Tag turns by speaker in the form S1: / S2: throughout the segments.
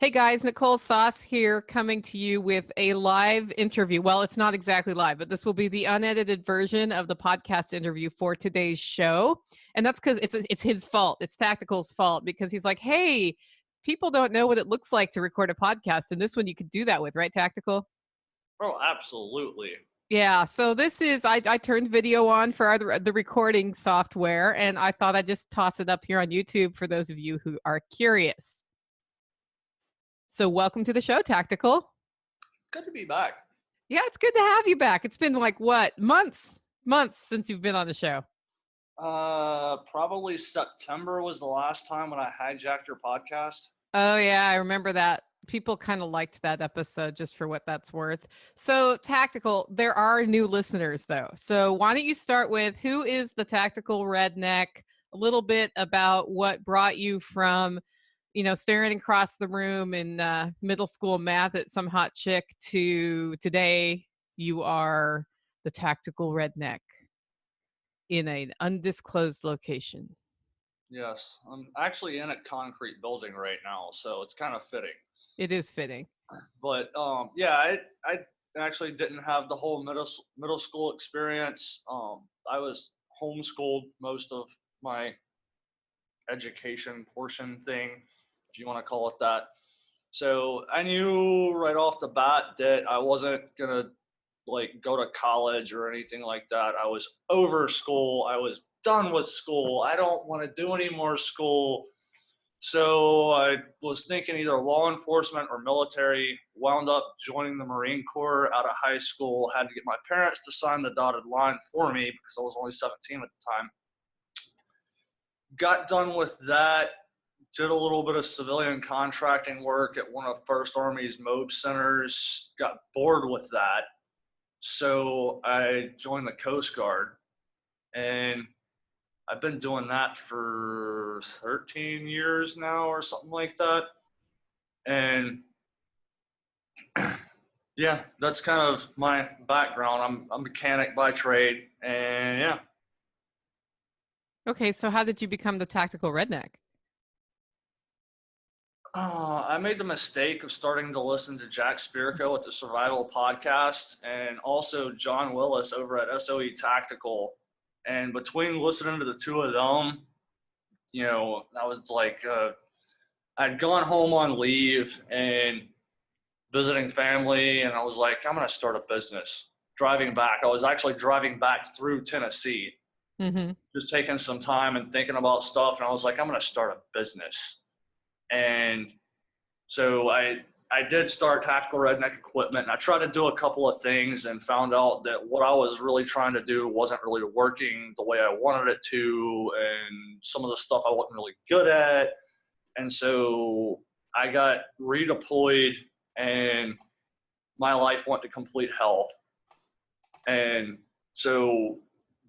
S1: Hey guys, Nicole Sauce here coming to you with a live interview. Well, it's not exactly live, but this will be the unedited version of the podcast interview for today's show. And that's because it's his fault. It's Tactical's fault because he's like, hey, people don't know what it looks like to record a podcast. And this one you could do that with, right, Tactical?
S2: Oh, absolutely.
S1: Yeah, so this is I turned video on for the recording software, and I thought I'd just toss it up here on YouTube for those of you who are curious. So welcome to the show, Tactical.
S2: Good to be back.
S1: Yeah, it's good to have you back. It's been like what, months since you've been on the show.
S2: Probably September was the last time when I hijacked your podcast.
S1: Oh yeah, I remember that. People kind of liked that episode just for what that's worth. So, Tactical, there are new listeners though. So, why don't you start with who is the Tactical Redneck? A little bit about what brought you from, staring across the room in middle school math at some hot chick to today you are the Tactical Redneck in an undisclosed location.
S2: Yes, I'm actually in a concrete building right now, so it's kind of fitting.
S1: It is fitting.
S2: But yeah, I actually didn't have the whole middle school experience. I was homeschooled most of my education portion thing, if you want to call it that. So I knew right off the bat that I wasn't gonna go to college or anything like that. I was over school. I was done with school. I don't want to do any more school. So I was thinking either law enforcement or military, wound up joining the Marine Corps out of high school, had to get my parents to sign the dotted line for me because I was only 17 at the time. Got done with that, did a little bit of civilian contracting work at one of First Army's MOB centers, got bored with that. So I joined the Coast Guard, and I've been doing that for 13 years now or something like that. And yeah, that's kind of my background. I'm a mechanic by trade, and yeah.
S1: Okay, so how did you become the Tactical Redneck?
S2: I made the mistake of starting to listen to Jack Spirko at the Survival Podcast and also John Willis over at SOE Tactical. And between listening to the two of them, I was like, I'd gone home on leave and visiting family, and I was like, I'm going to start a business. Driving back, I was actually driving back through Tennessee, just taking some time and thinking about stuff. And I was like, I'm going to start a business. And so I did start Tactical Redneck Equipment, and I tried to do a couple of things and found out that what I was really trying to do wasn't really working the way I wanted it to, and some of the stuff I wasn't really good at. And so I got redeployed, and my life went to complete hell. And so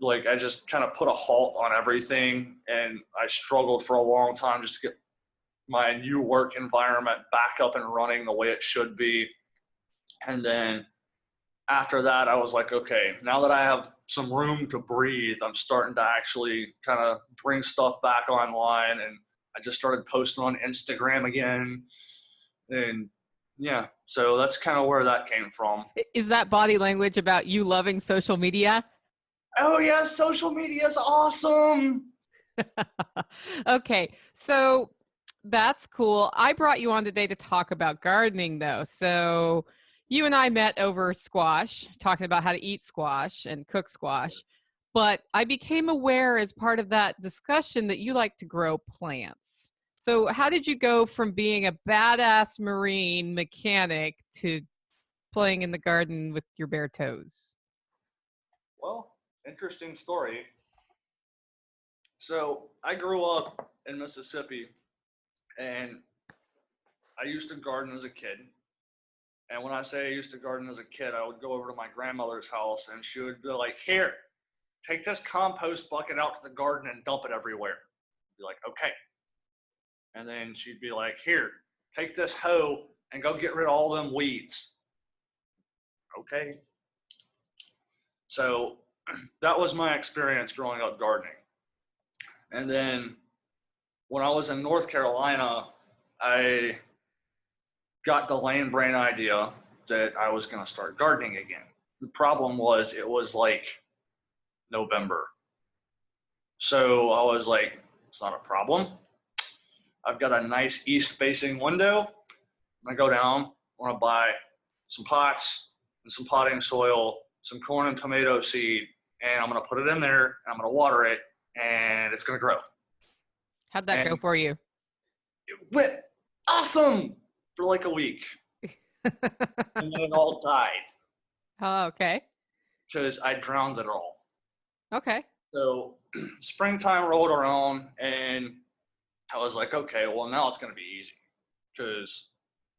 S2: I just kind of put a halt on everything, and I struggled for a long time just to get my new work environment back up and running the way it should be. And then after that, I was like, okay, now that I have some room to breathe, I'm starting to actually kind of bring stuff back online. And I just started posting on Instagram again. And yeah, so that's kind of where that came from.
S1: Is that body language about you loving social media?
S2: Oh yeah, social media is awesome.
S1: Okay, so that's cool. I brought you on today to talk about gardening, though. So you and I met over squash, talking about how to eat squash and cook squash. But I became aware as part of that discussion that you like to grow plants. So how did you go from being a badass Marine mechanic to playing in the garden with your bare toes?
S2: Well, interesting story. So I grew up in Mississippi, and I used to garden as a kid. And when I say I used to garden as a kid, I would go over to my grandmother's house, and she would be like, here, take this compost bucket out to the garden and dump it everywhere. I'd be like, okay. And then she'd be like, here, take this hoe and go get rid of all them weeds. Okay. So that was my experience growing up gardening. And then when I was in North Carolina, I got the lame brain idea that I was going to start gardening again. The problem was it was like November. So I was like, it's not a problem. I've got a nice east-facing window. I'm going to go down. I want to buy some pots and some potting soil, some corn and tomato seed, and I'm going to put it in there, and I'm going to water it, and it's going to grow.
S1: How'd that go for you?
S2: It went awesome for like a week. And then it all died.
S1: Oh, okay.
S2: Because I drowned it all.
S1: Okay.
S2: So springtime rolled around, and I was like, okay, well, now it's going to be easy. Because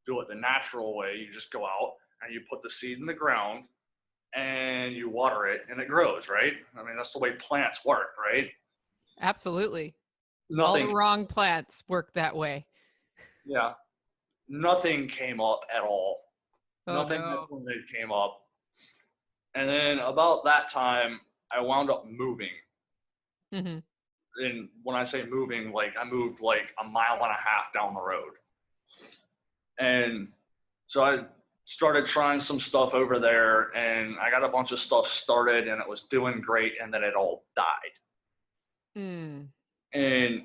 S2: do it the natural way. You just go out and you put the seed in the ground and you water it and it grows, right? I mean, that's the way plants work, right?
S1: Absolutely.
S2: Nothing.
S1: All the wrong plants work that way.
S2: Yeah. Nothing came up at all.
S1: Oh,
S2: Nothing
S1: no.
S2: that came up. And then about that time, I wound up moving.
S1: Mm-hmm.
S2: And when I say moving, like I moved like a mile and a half down the road. And so I started trying some stuff over there, and I got a bunch of stuff started, and it was doing great, and then it all died.
S1: Mm.
S2: And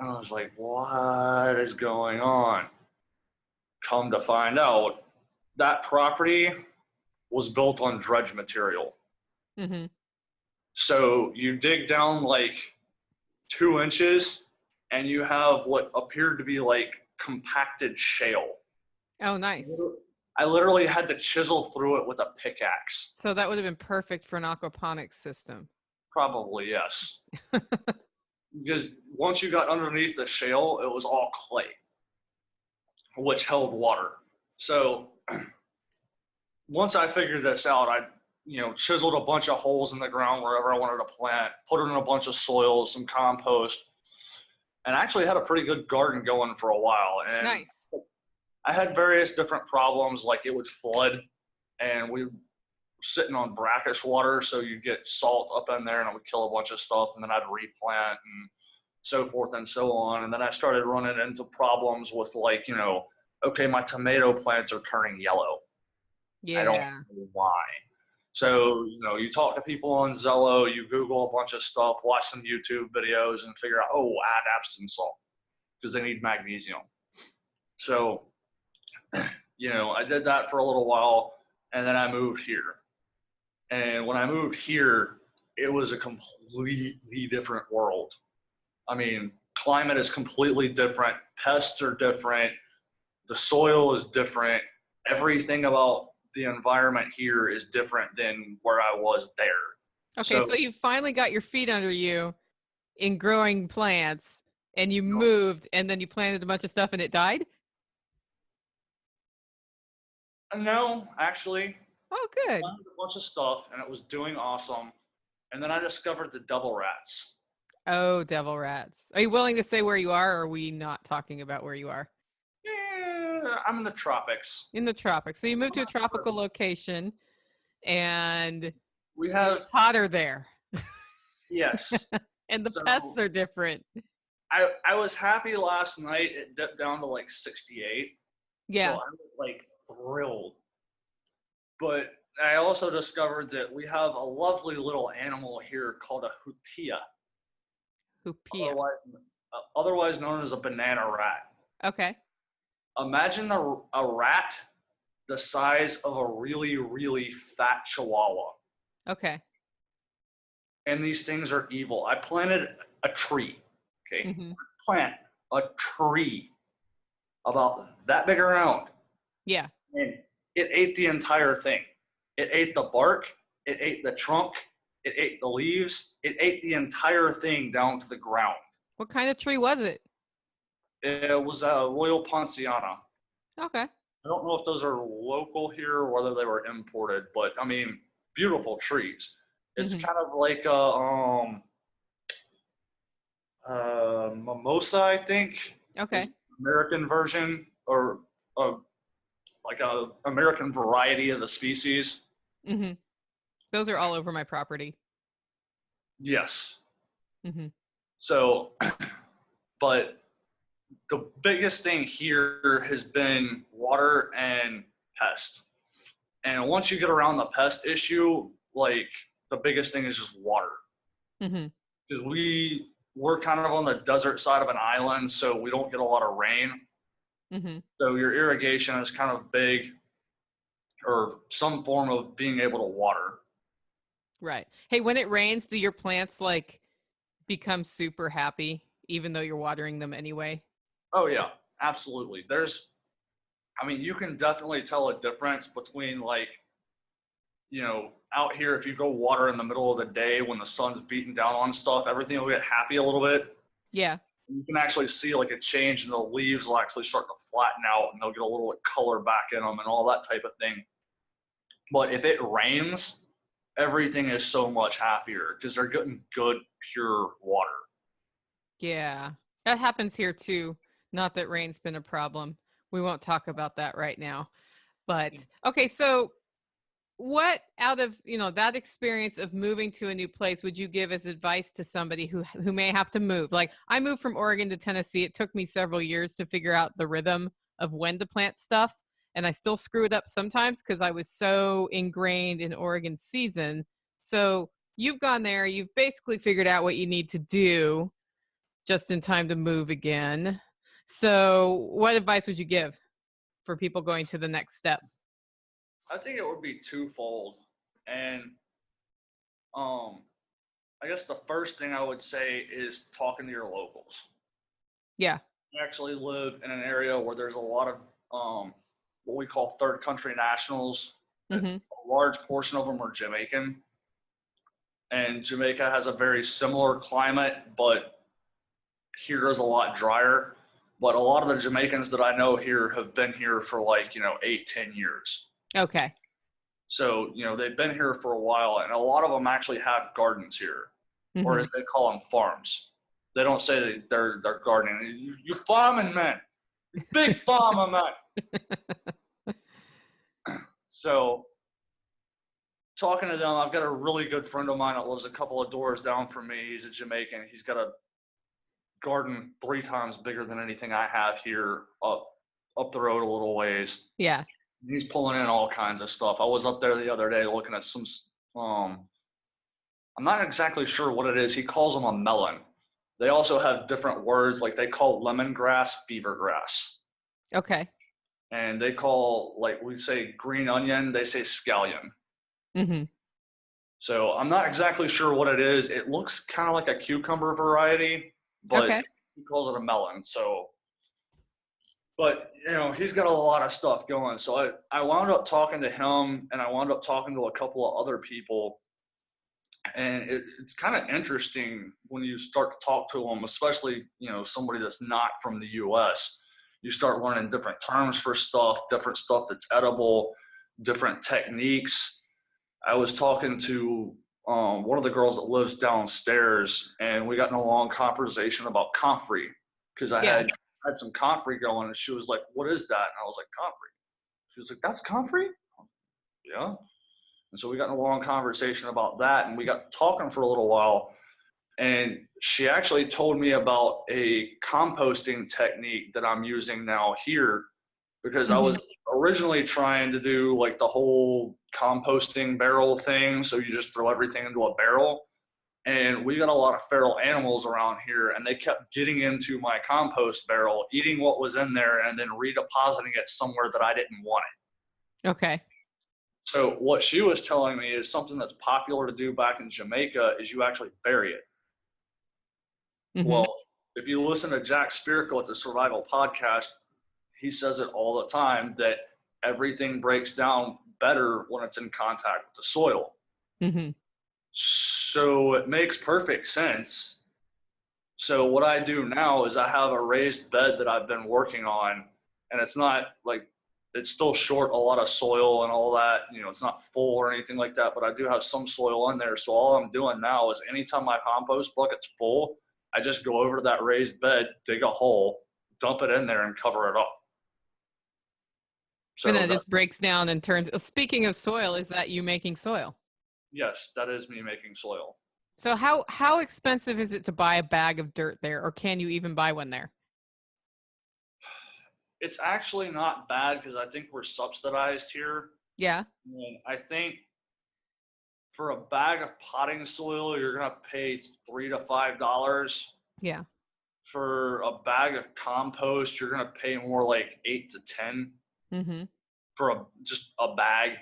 S2: I was like, what is going on? Come to find out, that property was built on dredge material.
S1: Mm-hmm. So
S2: you dig down like 2 inches, and you have what appeared to be like compacted shale.
S1: Oh, nice.
S2: I literally had to chisel through it with a pickaxe.
S1: So that would have been perfect for an aquaponics system.
S2: Probably, yes. Because once you got underneath the shale, it was all clay, which held water. So once I figured this out, I chiseled a bunch of holes in the ground wherever I wanted to plant, put in a bunch of soil, some compost, and I actually had a pretty good garden going for a while. And
S1: nice.
S2: I had various different problems, like it would flood, and we were sitting on brackish water, so you'd get salt up in there, and it would kill a bunch of stuff, and then I'd replant and so forth and so on. And then I started running into problems with like, okay, my tomato plants are turning yellow.
S1: Yeah.
S2: I don't know why. So, you talk to people on Zello, you Google a bunch of stuff, watch some YouTube videos, and figure out, add Epsom salt because they need magnesium. So, I did that for a little while, and then I moved here. And when I moved here, it was a completely different world. I mean, climate is completely different. Pests are different. The soil is different. Everything about the environment here is different than where I was there.
S1: Okay, so you finally got your feet under you in growing plants, and you moved, and then you planted a bunch of stuff, and it died?
S2: No, actually.
S1: Oh, good.
S2: I planted a bunch of stuff, and it was doing awesome. And then I discovered the devil rats.
S1: Oh, devil rats. Are you willing to say where you are, or are we not talking about where you are?
S2: Yeah, I'm in the tropics.
S1: In the tropics. So you moved to a tropical location, and
S2: we have
S1: it's hotter there.
S2: Yes.
S1: And the pests are different.
S2: I was happy last night. It dipped down to like 68.
S1: Yeah.
S2: So I was like thrilled. But I also discovered that we have a lovely little animal here called a hutia.
S1: Hupia.
S2: Otherwise known as a banana rat.
S1: Okay.
S2: Imagine a rat the size of a really, really fat chihuahua.
S1: Okay.
S2: And these things are evil. I planted a tree. Okay. Mm-hmm. Plant a tree about that big around.
S1: Yeah.
S2: And it ate the entire thing. It ate the bark. It ate the trunk. It ate the leaves. It ate the entire thing down to the ground.
S1: What kind of tree was it?
S2: It was a Royal Ponciana.
S1: Okay.
S2: I don't know if those are local here or whether they were imported, but I mean, beautiful trees. It's kind of like a mimosa, I think.
S1: Okay.
S2: American version or like a American variety of the species.
S1: Mm-hmm. Those are all over my property.
S2: Yes.
S1: Mm-hmm.
S2: So, but the biggest thing here has been water and pest. And once you get around the pest issue, like the biggest thing is just water.
S1: Mm-hmm.
S2: Because we're kind of on the desert side of an island, so we don't get a lot of rain.
S1: Mm-hmm.
S2: So your irrigation is kind of big, or some form of being able to water.
S1: Right. Hey, when it rains, do your plants like become super happy, even though you're watering them anyway?
S2: Oh yeah, absolutely. You can definitely tell a difference between like, out here, if you go water in the middle of the day when the sun's beating down on stuff, everything will get happy a little bit.
S1: Yeah.
S2: You can actually see like a change, and the leaves will actually start to flatten out, and they'll get a little bit color back in them and all that type of thing. But if it rains, everything is so much happier because they're getting good, pure water.
S1: Yeah. That happens here too. Not that rain's been a problem. We won't talk about that right now. But okay, so what out of, that experience of moving to a new place would you give as advice to somebody who may have to move? Like I moved from Oregon to Tennessee. It took me several years to figure out the rhythm of when to plant stuff, and I still screw it up sometimes because I was so ingrained in Oregon season. So you've gone there, you've basically figured out what you need to do just in time to move again. So what advice would you give for people going to the next step?
S2: I think it would be twofold. And um, I guess the first thing I would say is talking to your locals.
S1: Yeah.
S2: I actually live in an area where there's a lot of what we call third country nationals.
S1: Mm-hmm.
S2: A large portion of them are Jamaican. And Jamaica has a very similar climate, but here is a lot drier. But a lot of the Jamaicans that I know here have been here for like, 8-10 years.
S1: Okay.
S2: So, they've been here for a while, and a lot of them actually have gardens here, or
S1: Mm-hmm.
S2: as they call them, farms. They don't say that they're gardening. You farming men, you big farmer man. So, talking to them, I've got a really good friend of mine that lives a couple of doors down from me. He's a Jamaican. He's got a garden 3 times bigger than anything I have here up the road a little ways.
S1: Yeah.
S2: He's pulling in all kinds of stuff. I was up there the other day looking at some, I'm not exactly sure what it is. He calls them a melon. They also have different words, like they call lemongrass fever grass.
S1: Okay.
S2: And they call, like we say green onion, they say scallion.
S1: Mm-hmm.
S2: So I'm not exactly sure what it is. It looks kind of like a cucumber variety, but
S1: Okay.
S2: he calls it a melon. So, but he's got a lot of stuff going. So I wound up talking to him, and I wound up talking to a couple of other people. And it's kind of interesting when you start to talk to them, especially, somebody that's not from the U.S. You start learning different terms for stuff, different stuff that's edible, different techniques. I was talking to one of the girls that lives downstairs, and we got in a long conversation about comfrey, because I
S1: Yeah.
S2: had some comfrey going, and she was like, "What is that?" And I was like, "Comfrey." She was like, "That's comfrey?" Yeah. And so we got in a long conversation about that, and we got talking for a little while. And she actually told me about a composting technique that I'm using now here, because I
S1: Mm-hmm.
S2: was originally trying to do like the whole composting barrel thing. So you just throw everything into a barrel. And we got a lot of feral animals around here, and they kept getting into my compost barrel, eating what was in there, and then redepositing it somewhere that I didn't want it.
S1: Okay.
S2: So what she was telling me is something that's popular to do back in Jamaica is you actually bury it.
S1: Mm-hmm.
S2: Well, if you listen to Jack Spirko at the Survival Podcast, he says it all the time that everything breaks down better when it's in contact with the soil.
S1: Mm-hmm.
S2: So it makes perfect sense. So what I do now is I have a raised bed that I've been working on, and it's not like, it's still short a lot of soil and all that. It's not full or anything like that, but I do have some soil in there. So all I'm doing now is anytime my compost bucket's full, I just go over to that raised bed, dig a hole, dump it in there, and cover it up.
S1: And then
S2: So
S1: it just breaks down and turns. Speaking of soil, is that you making soil?
S2: yes, that is me making soil.
S1: So how expensive is it to buy a bag of dirt there, or can you even buy one there?
S2: It's actually not bad because I think we're subsidized here.
S1: Yeah.
S2: And I think for a bag of potting soil, you're gonna pay $3 to $5.
S1: Yeah.
S2: For a bag of compost, you're gonna pay more like 8 to 10
S1: Mm-hmm.
S2: for just a bag.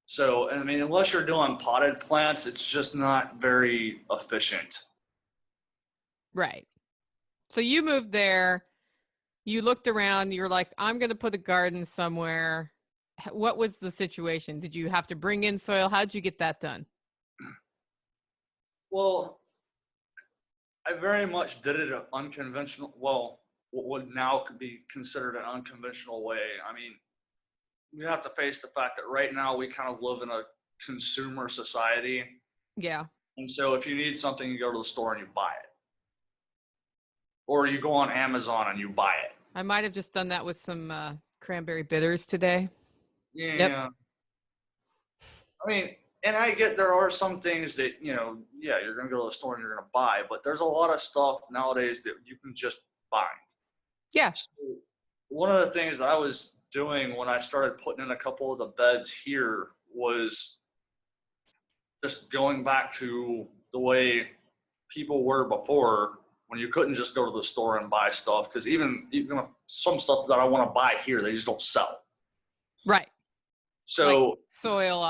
S2: So, I mean, unless you're doing potted plants, it's just not very efficient.
S1: Right. So you moved there, you looked around, you were like, I'm going to put a garden somewhere. What was the situation? Did you have to bring in soil? How'd you get that done?
S2: Well, I very much did it an unconventional, well, what would now could be considered an unconventional way. I mean, you have to face the fact that right now we kind of live in a consumer society.
S1: Yeah.
S2: And so if you need something, you go to the store and you buy it. Or you go on Amazon and you buy it.
S1: I might have just done that with some cranberry bitters today.
S2: Yeah.
S1: Yep.
S2: I mean, and I get there are some things that, yeah, you're going to go to the store and you're going to buy, but there's a lot of stuff nowadays that you can just find.
S1: Yeah.
S2: So one of the things I was doing when I started putting in a couple of the beds here was just going back to the way people were before, when you couldn't just go to the store and buy stuff, because even some stuff that I want to buy here, they just don't sell.
S1: Right.
S2: So
S1: like soil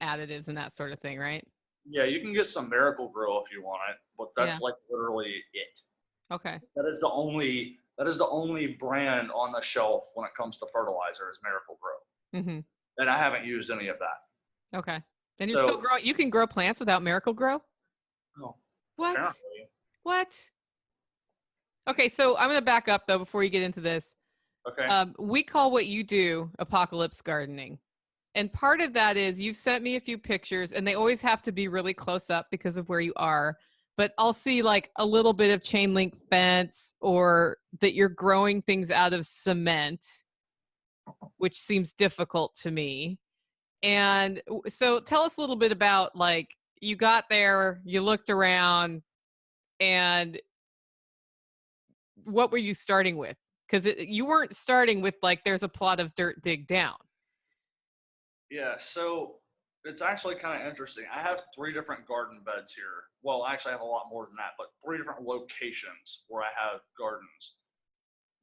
S1: additives and that sort of thing, right?
S2: yeah, you can get some Miracle Grow if you want it, but that's
S1: Yeah.
S2: like literally it.
S1: Okay.
S2: That is the only brand on the shelf when it comes to fertilizer is Miracle Grow.
S1: Mm-hmm.
S2: And I haven't used any of that.
S1: Okay. And you're still growing. You can grow plants without Miracle Grow?
S2: Oh,
S1: What?
S2: apparently.
S1: What? Okay, so I'm going to back up, though, before you get into this.
S2: Okay.
S1: We call what you do apocalypse gardening. And part of that is you've sent me a few pictures, and they always have to be really close up because of where you are. But I'll see like a little bit of chain link fence, or that you're growing things out of cement, which seems difficult to me. And so tell us a little bit about, like, you got there, you looked around, and what were you starting with? Because you weren't starting with like, there's a plot of dirt, dig down.
S2: Yeah, so it's actually kind of interesting. I have 3 different garden beds here. Well, actually, I have a lot more than that, but 3 different locations where I have gardens.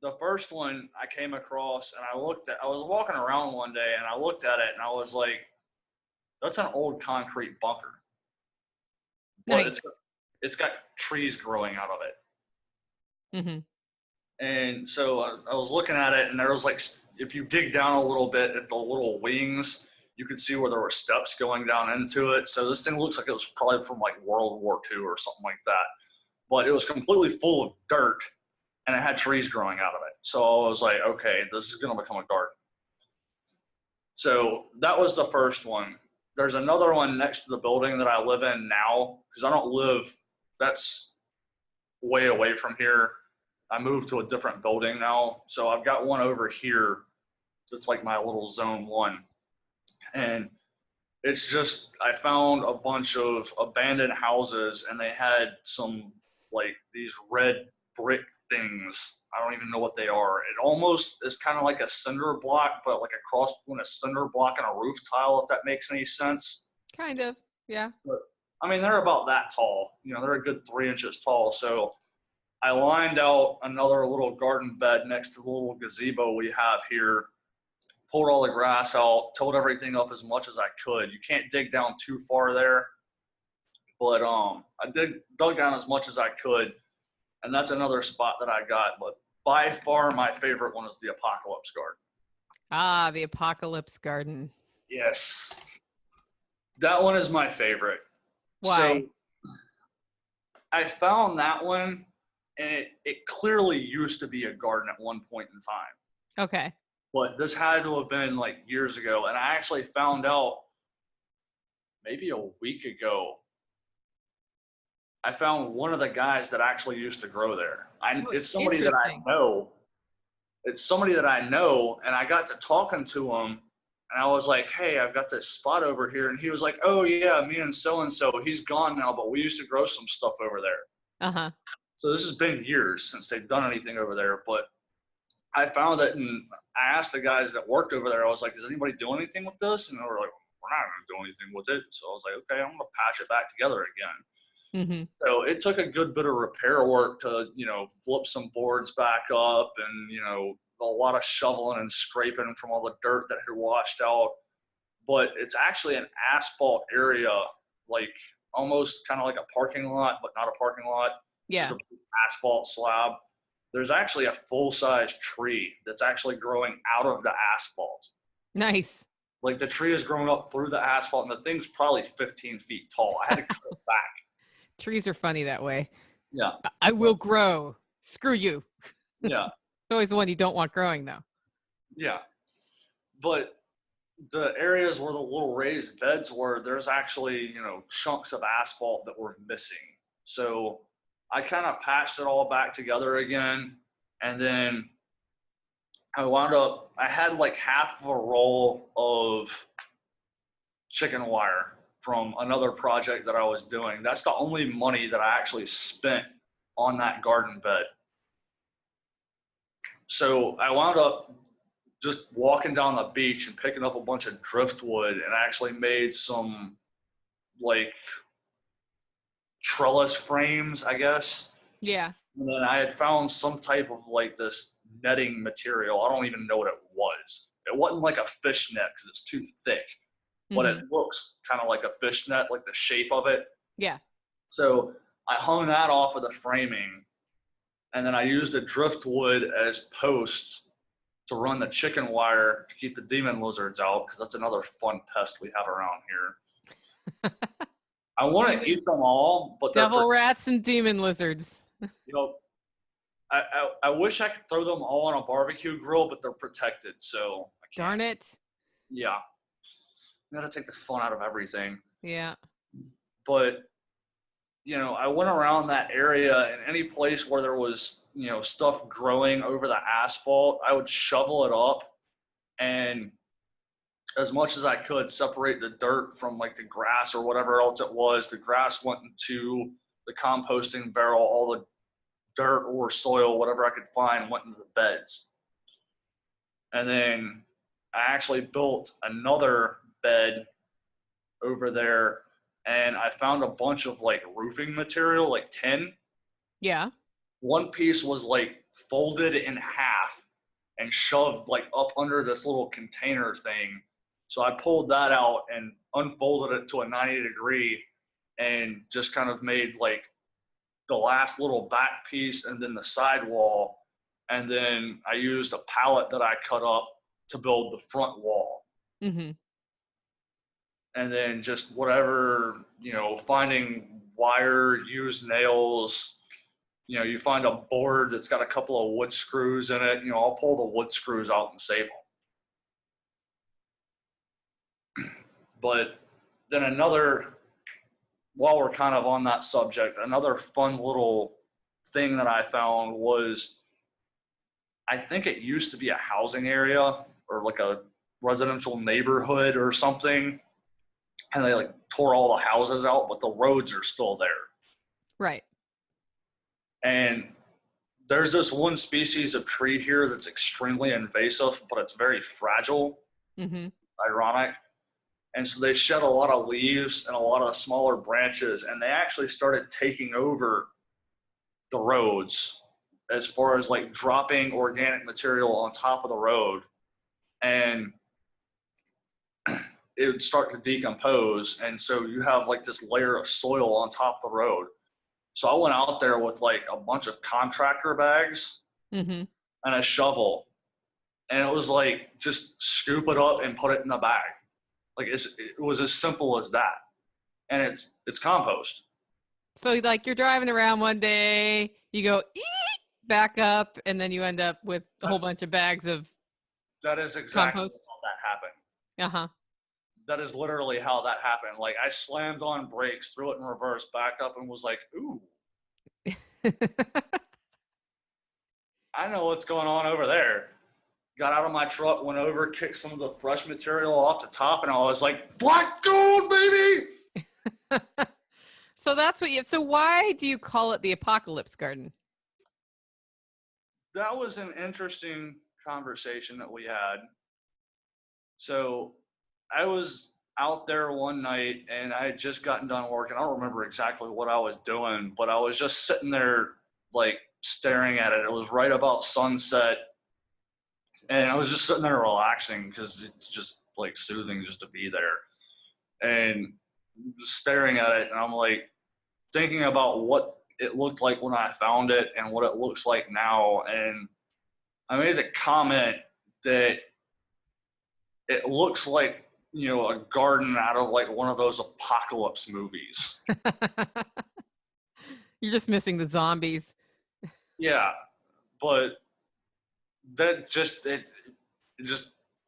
S2: The first one I came across, and I was walking around one day and I looked at it and I was like, that's an old concrete bunker. But
S1: Nice.
S2: it's got trees growing out of it.
S1: Mm-hmm.
S2: And so I was looking at it, and there was like, if you dig down a little bit at the little wings, you could see where there were steps going down into it. So this thing looks like it was probably from like World War II or something like that. But it was completely full of dirt, and it had trees growing out of it. So I was like, okay, this is going to become a garden. So that was the first one. There's another one next to the building that I live in now, because I don't live, that's way away from here. I moved to a different building now. So I've got one over here that's like my little zone 1. And it's just, I found a bunch of abandoned houses, and they had some like these red brick things. I don't even know what they are. It almost is kind of like a cinder block, but like a cross between a cinder block and a roof tile, if that makes any sense.
S1: Kind of, yeah.
S2: But I mean, they're about that tall. They're a good 3 inches tall. So I lined out another little garden bed next to the little gazebo we have here, pulled all the grass out, tilled everything up as much as I could. You can't dig down too far there, but I dug down as much as I could, and that's another spot that I got. But by far my favorite one is the Apocalypse Garden.
S1: Ah, the Apocalypse Garden.
S2: Yes. That one is my favorite.
S1: Why?
S2: So I found that one, and it clearly used to be a garden at one point in time.
S1: Okay.
S2: But this had to have been like years ago. And I actually found out maybe a week ago, I found one of the guys that actually used to grow there. It's somebody that I know. It's somebody that I know, and I got to talking to him, and I was like, hey, I've got this spot over here. And he was like, oh, yeah, me and so-and-so. He's gone now, but we used to grow some stuff over there.
S1: Uh-huh.
S2: So this has been years since they've done anything over there. But I found it, and I asked the guys that worked over there, I was like, is anybody doing anything with this? And they were like, we're not going to do anything with it. So I was like, okay, I'm going to patch it back together again.
S1: Mm-hmm.
S2: So it took a good bit of repair work to, flip some boards back up, and, a lot of shoveling and scraping from all the dirt that had washed out. But it's actually an asphalt area, like almost kind of like a parking lot, but not a parking lot. It's
S1: Yeah.
S2: just an asphalt slab. There's actually a full-size tree that's actually growing out of the asphalt.
S1: Nice.
S2: Like the tree is growing up through the asphalt, and the thing's probably 15 feet tall. I had to cut it back.
S1: Trees are funny that way.
S2: Yeah.
S1: I will grow. Screw you.
S2: Yeah.
S1: It's always the one you don't want growing, though.
S2: Yeah. But the areas where the little raised beds were, there's actually, chunks of asphalt that were missing. So I kind of patched it all back together again. And then I had like half of a roll of chicken wire from another project that I was doing. That's the only money that I actually spent on that garden bed. So I wound up just walking down the beach and picking up a bunch of driftwood, and I actually made some like trellis frames, I guess.
S1: Yeah.
S2: And then I had found some type of like this netting material. I don't even know what it was. It wasn't like a fish net because it's too thick, but it looks kind of like a fish net, like the shape of it.
S1: Yeah.
S2: So I hung that off of the framing, and then I used a driftwood as posts to run the chicken wire to keep the demon lizards out, because that's another fun pest we have around here. I want to eat them all, but
S1: devil rats and demon lizards.
S2: I wish I could throw them all on a barbecue grill, but they're protected, so I can't.
S1: Darn it.
S2: Yeah. You gotta take the fun out of everything.
S1: Yeah.
S2: But, I went around that area, and any place where there was, stuff growing over the asphalt, I would shovel it up, and as much as I could separate the dirt from like the grass or whatever else it was. The grass went into the composting barrel, all the dirt or soil, whatever I could find, went into the beds. And then I actually built another bed over there, and I found a bunch of like roofing material, like tin.
S1: Yeah.
S2: One piece was like folded in half and shoved like up under this little container thing. So I pulled that out and unfolded it to a 90-degree and just kind of made like the last little back piece and then the side wall. And then I used a pallet that I cut up to build the front wall.
S1: Mm-hmm.
S2: And then just whatever, finding wire, used nails, you find a board that's got a couple of wood screws in it, I'll pull the wood screws out and save them. But then while we're kind of on that subject, another fun little thing that I found was, I think it used to be a housing area or like a residential neighborhood or something. And they like tore all the houses out, but the roads are still there.
S1: Right.
S2: And there's this one species of tree here that's extremely invasive, but it's very fragile. Mm-hmm. Ironic. And so they shed a lot of leaves and a lot of smaller branches, and they actually started taking over the roads as far as like dropping organic material on top of the road. And it would start to decompose. And so you have like this layer of soil on top of the road. So I went out there with like a bunch of contractor bags and a shovel. And it was like, just scoop it up and put it in the bag. Like it was as simple as that. And it's compost.
S1: So like you're driving around one day, you go back up, and then you end up with a whole bunch of bags of
S2: that is exactly
S1: compost.
S2: how that happened.
S1: Uh-huh.
S2: That is literally how that happened. Like I slammed on brakes, threw it in reverse, backed up, and was like, ooh. I know what's going on over there. Got out of my truck, went over, kicked some of the fresh material off the top, and I was like, black gold, baby!
S1: So that's what so why do you call it the Apocalypse Garden?
S2: that was an interesting conversation that we had. So I was out there one night and I had just gotten done working. I don't remember exactly what I was doing, but I was just sitting there like staring at it. It was right about sunset and I was just sitting there relaxing because it's just like soothing just to be there and just staring at it. And I'm like thinking about what it looked like when I found it and what it looks like now. And I made the comment that it looks like, a garden out of like one of those apocalypse movies.
S1: You're just missing the zombies.
S2: Yeah, but it just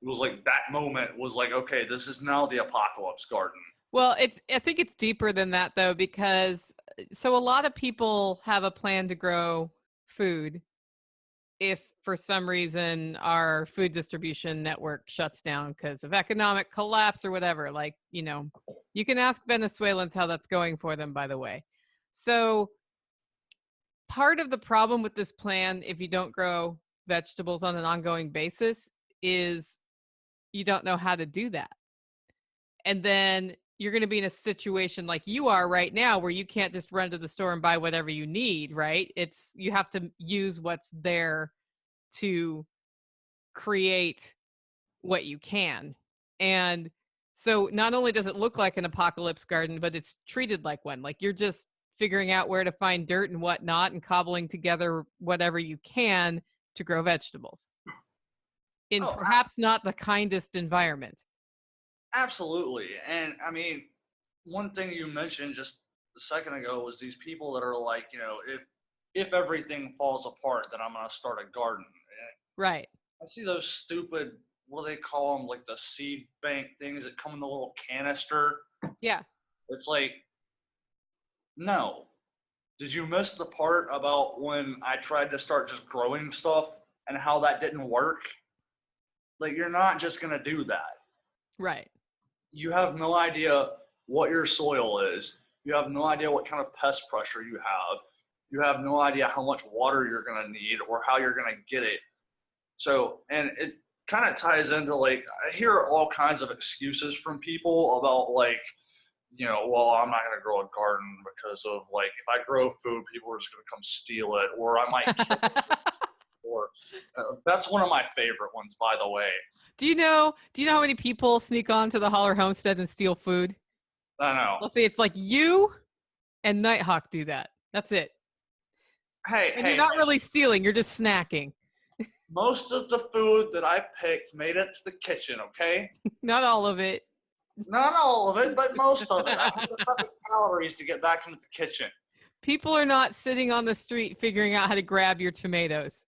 S2: was like that moment was like, okay, this is now the apocalypse garden.
S1: Well, I think it's deeper than that though, because so a lot of people have a plan to grow food if for some reason our food distribution network shuts down because of economic collapse or whatever. Like, you can ask Venezuelans how that's going for them, by the way. So part of the problem with this plan, if you don't grow vegetables on an ongoing basis, is you don't know how to do that. And then you're going to be in a situation like you are right now where you can't just run to the store and buy whatever you need, right? You have to use what's there to create what you can. And so not only does it look like an apocalypse garden, but it's treated like one. Like you're just figuring out where to find dirt and whatnot and cobbling together whatever you can to grow vegetables in perhaps not the kindest environment.
S2: Absolutely. And I mean, one thing you mentioned just a second ago was these people that are like, if everything falls apart, then I'm going to start a garden.
S1: Right.
S2: I see those stupid, what do they call them? Like the seed bank things that come in the little canister.
S1: Yeah.
S2: It's like, no. Did you miss the part about when I tried to start just growing stuff and how that didn't work? Like, you're not just going to do that.
S1: Right.
S2: You have no idea what your soil is. You have no idea what kind of pest pressure you have. You have no idea how much water you're going to need or how you're going to get it. So, and it kind of ties into like, I hear all kinds of excuses from people about like, well, I'm not going to grow a garden because of like, if I grow food, people are just going to come steal it, or I might kill it. Or that's one of my favorite ones, by the way.
S1: Do you know how many people sneak onto the Holler homestead and steal food?
S2: I know.
S1: Let's see, it's like you and Nighthawk do that. That's it. And you're not really stealing, you're just snacking.
S2: Most of the food that I picked made it to the kitchen, okay?
S1: Not all of it.
S2: Not all of it, but most of it. I had to cut the calories to get back into the kitchen.
S1: People are not sitting on the street figuring out how to grab your tomatoes.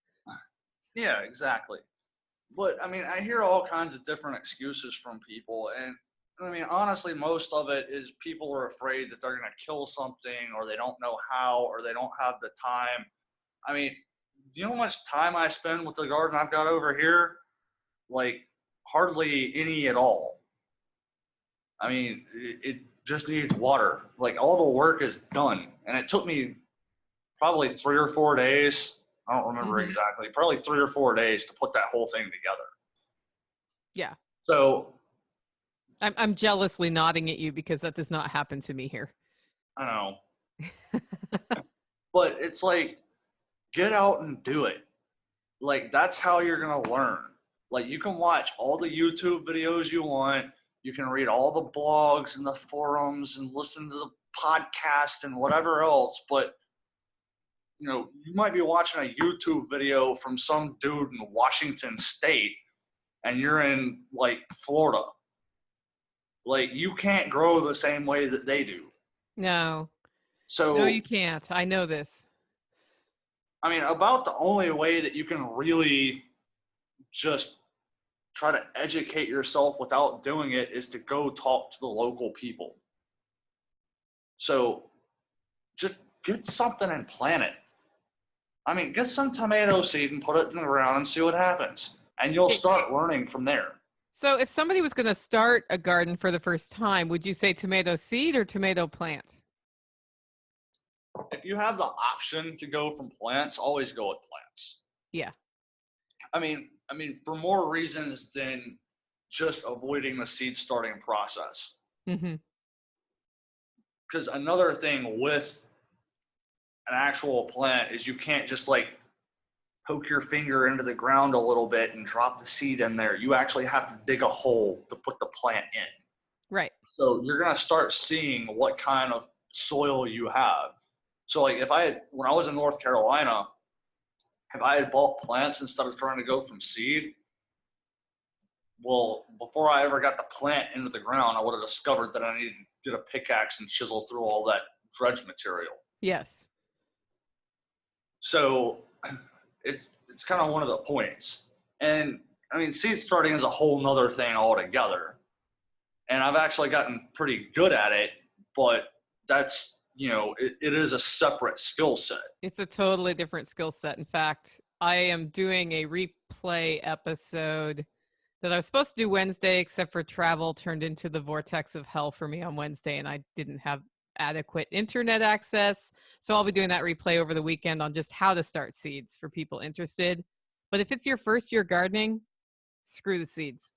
S2: Yeah, exactly. But, I mean, I hear all kinds of different excuses from people. And, I mean, honestly, most of it is people are afraid that they're going to kill something or they don't know how or they don't have the time. I mean, do you know how much time I spend with the garden I've got over here? Like, hardly any at all. I mean, it just needs water. Like, all the work is done. And it took me probably 3 or 4 days. I don't remember exactly. Probably 3 or 4 days to put that whole thing together.
S1: Yeah.
S2: So
S1: I'm jealously nodding at you because that does not happen to me here.
S2: I know. But it's like, get out and do it. Like, that's how you're going to learn. Like, you can watch all the YouTube videos you want. You can read all the blogs and the forums and listen to the podcast and whatever else. But, you might be watching a YouTube video from some dude in Washington State and you're in, like, Florida. Like, you can't grow the same way that they do.
S1: No.
S2: So,
S1: no, you can't. I know this.
S2: I mean, about the only way that you can really just try to educate yourself without doing it is to go talk to the local people. So just get something and plant it. I mean, get some tomato seed and put it in the ground and see what happens. And you'll start learning from there.
S1: So if somebody was going to start a garden for the first time, would you say tomato seed or tomato plant?
S2: If you have the option to go from plants, always go with plants.
S1: Yeah.
S2: I mean, for more reasons than just avoiding the seed starting process.
S1: Mm-hmm.
S2: Because another thing with an actual plant is you can't just like poke your finger into the ground a little bit and drop the seed in there. You actually have to dig a hole to put the plant in.
S1: Right.
S2: So you're going to start seeing what kind of soil you have. So like when I was in North Carolina, if I had bought plants instead of trying to go from seed, well, before I ever got the plant into the ground, I would have discovered that I needed to get a pickaxe and chisel through all that dredge material.
S1: Yes.
S2: So it's kind of one of the points. And I mean, seed starting is a whole nother thing altogether. And I've actually gotten pretty good at it, but that's, it is a separate skill set.
S1: It's a totally different skill set. In fact, I am doing a replay episode that I was supposed to do Wednesday, except for travel turned into the vortex of hell for me on Wednesday, and I didn't have adequate internet access. So I'll be doing that replay over the weekend on just how to start seeds for people interested. But if it's your first year gardening, screw the seeds.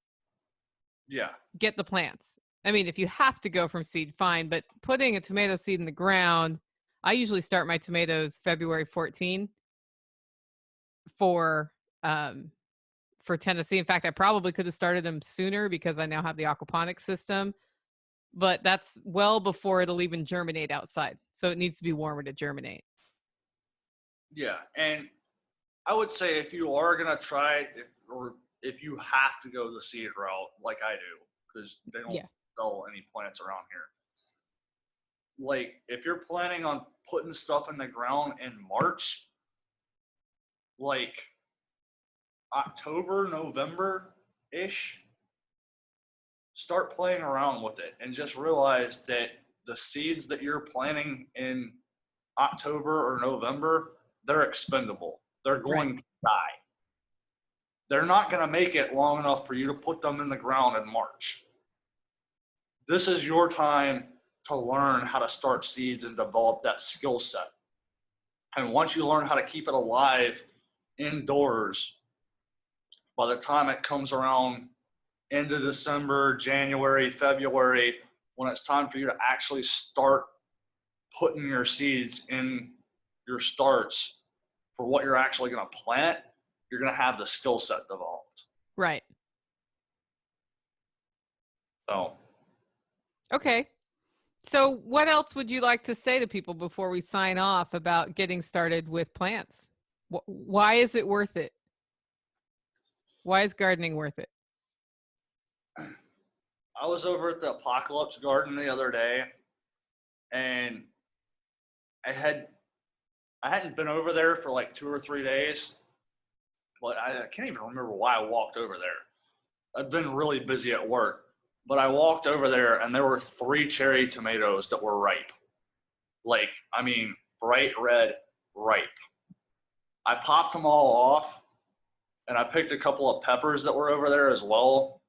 S2: Yeah.
S1: Get the plants. I mean, if you have to go from seed, fine, but putting a tomato seed in the ground, I usually start my tomatoes February 14 for Tennessee. In fact, I probably could have started them sooner because I now have the aquaponics system, but that's well before it'll even germinate outside. So it needs to be warmer to germinate.
S2: Yeah. And I would say if you are going to try, if you have to go the seed route, like I do, because they don't sell any plants around here. Like, if you're planning on putting stuff in the ground in March, like October, November-ish, start playing around with it and just realize that the seeds that you're planting in October or November, they're expendable. They're going to die. They're not going to make it long enough for you to put them in the ground in March. This is your time to learn how to start seeds and develop that skill set. And once you learn how to keep it alive indoors, by the time it comes around into December, January, February, when it's time for you to actually start putting your seeds in your starts for what you're actually going to plant, you're going to have the skill set developed.
S1: Right.
S2: So.
S1: Okay. So what else would you like to say to people before we sign off about getting started with plants? Why is it worth it? Why is gardening worth it?
S2: I was over at the Apocalypse Garden the other day, and I hadn't been over there for like 2 or 3 days, but I can't even remember why I walked over there. I've been really busy at work, but I walked over there and there were 3 cherry tomatoes that were ripe. Like, I mean, bright red, ripe. I popped them all off, and I picked a couple of peppers that were over there as well.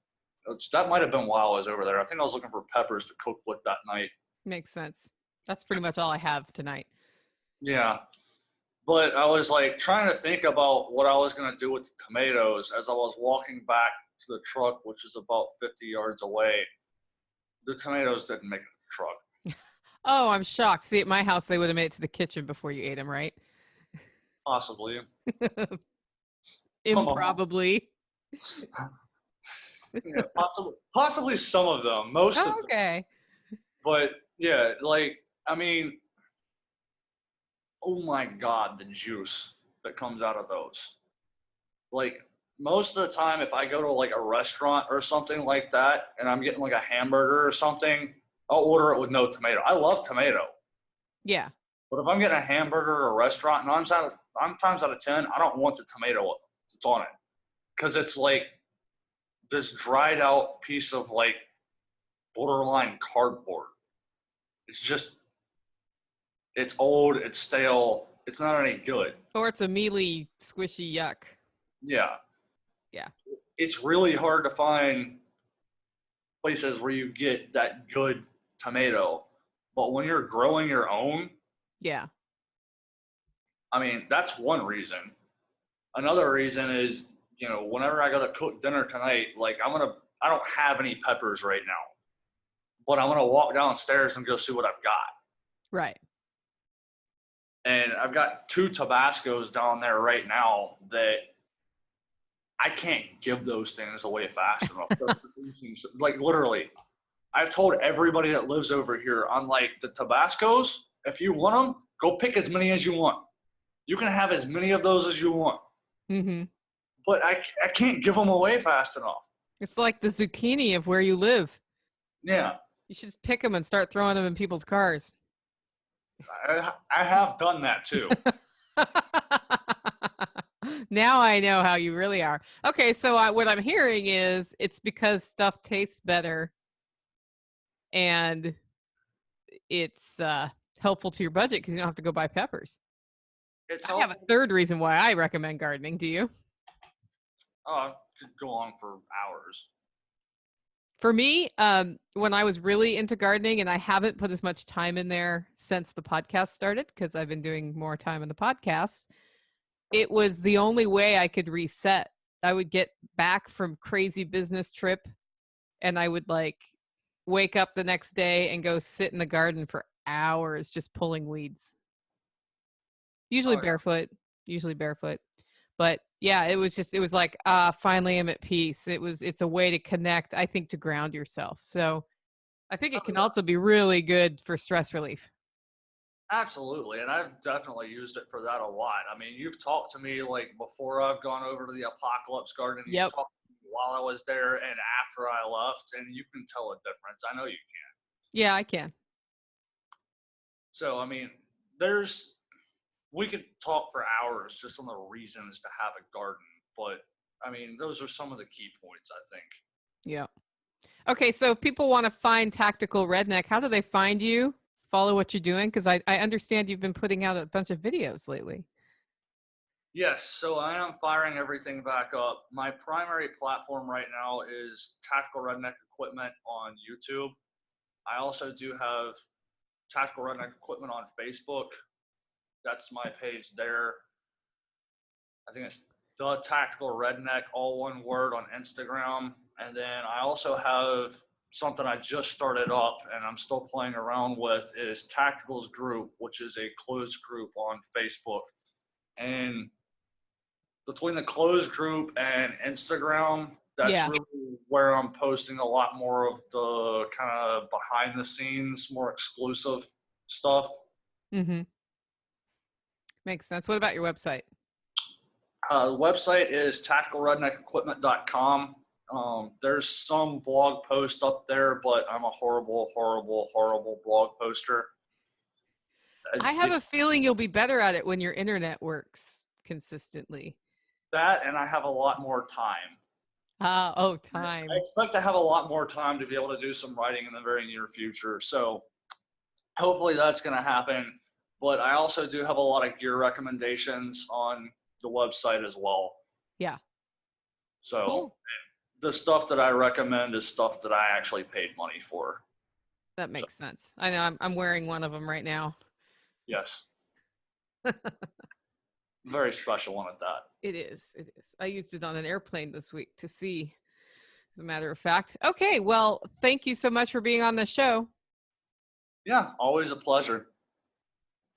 S2: That might have been while I was over there. I think I was looking for peppers to cook with that night.
S1: Makes sense. That's pretty much all I have tonight.
S2: Yeah. But I was like trying to think about what I was going to do with the tomatoes as I was walking back to the truck, which is about 50 yards away. The tomatoes didn't make it to the truck.
S1: Oh, I'm shocked. See, at my house, they would have made it to the kitchen before you ate them, right?
S2: Possibly.
S1: Improbably.
S2: Yeah, possibly some of them. Most of them.
S1: Okay.
S2: But yeah, like, I mean, oh my God, the juice that comes out of those. Like, most of the time, if I go to like a restaurant or something like that, and I'm getting like a hamburger or something, I'll order it with no tomato. I love tomato.
S1: Yeah.
S2: But if I'm getting a hamburger or a restaurant, 9 times out of 10, I don't want the tomato that's on it. Because it's like this dried out piece of like borderline cardboard. It's old, it's stale, it's not any good.
S1: Or it's a mealy, squishy yuck.
S2: Yeah.
S1: Yeah.
S2: It's really hard to find places where you get that good tomato. But when you're growing your own,
S1: yeah,
S2: I mean, that's one reason. another reason is, whenever I go to cook dinner tonight, like I don't have any peppers right now, but I'm going to walk downstairs and go see what I've got.
S1: Right.
S2: And I've got 2 Tabascos down there right now that I can't give those things away fast enough. Like literally, I've told everybody that lives over here, I'm like, the Tabascos, if you want them, go pick as many as you want. You can have as many of those as you want.
S1: Mm-hmm.
S2: But I can't give them away fast enough.
S1: It's like the zucchini of where you live.
S2: Yeah.
S1: You should just pick them and start throwing them in people's cars.
S2: I have done that too.
S1: Now I know how you really are. Okay, so what I'm hearing is it's because stuff tastes better and it's helpful to your budget because you don't have to go buy peppers. I have a third reason why I recommend gardening. Do you?
S2: Oh, I could go on for hours.
S1: For me, when I was really into gardening, and I haven't put as much time in there since the podcast started because I've been doing more time in the podcast, it was the only way I could reset. I would get back from crazy business trip and I would like wake up the next day and go sit in the garden for hours just pulling weeds. Usually barefoot. But yeah, it was like, finally I'm at peace. It's a way to connect, I think, to ground yourself. So I think it can also be really good for stress relief.
S2: Absolutely. And I've definitely used it for that a lot. I mean, you've talked to me like before I've gone over to the Apocalypse Garden.
S1: Yep.
S2: You've talked to me while I was there and after I left, and you can tell a difference. I know you can.
S1: Yeah, I can.
S2: So, I mean, we could talk for hours just on the reasons to have a garden, but I mean, those are some of the key points, I think.
S1: Yeah. Okay, so if people want to find Tactical Redneck, how do they find you? Follow what you're doing? Because I understand you've been putting out a bunch of videos lately.
S2: Yes, so I am firing everything back up. My primary platform right now is Tactical Redneck Equipment on YouTube. I also do have Tactical Redneck Equipment on Facebook. That's my page there. I think it's The Tactical Redneck, all one word, on Instagram. And then I also have something I just started up and I'm still playing around with is Tacticals Group, which is a closed group on Facebook. And between the closed group and Instagram, that's really where I'm posting a lot more of the kind of behind the scenes, more exclusive stuff.
S1: Mm-hmm. Makes sense. What about your website?
S2: The website is tacticalredneckequipment.com. There's some blog post up there, but I'm a horrible blog poster.
S1: I have a feeling you'll be better at it when your internet works consistently.
S2: That, and I have a lot more time.
S1: Time.
S2: I expect to have a lot more time to be able to do some writing in the very near future. So hopefully that's going to happen. But I also do have a lot of gear recommendations on the website as well.
S1: Yeah.
S2: So
S1: cool.
S2: The stuff that I recommend is stuff that I actually paid money for.
S1: That makes sense. I know I'm wearing one of them right now.
S2: Yes. Very special one at that.
S1: It is. I used it on an airplane this week to see, as a matter of fact. Okay, well, thank you so much for being on the show.
S2: Yeah, always a pleasure.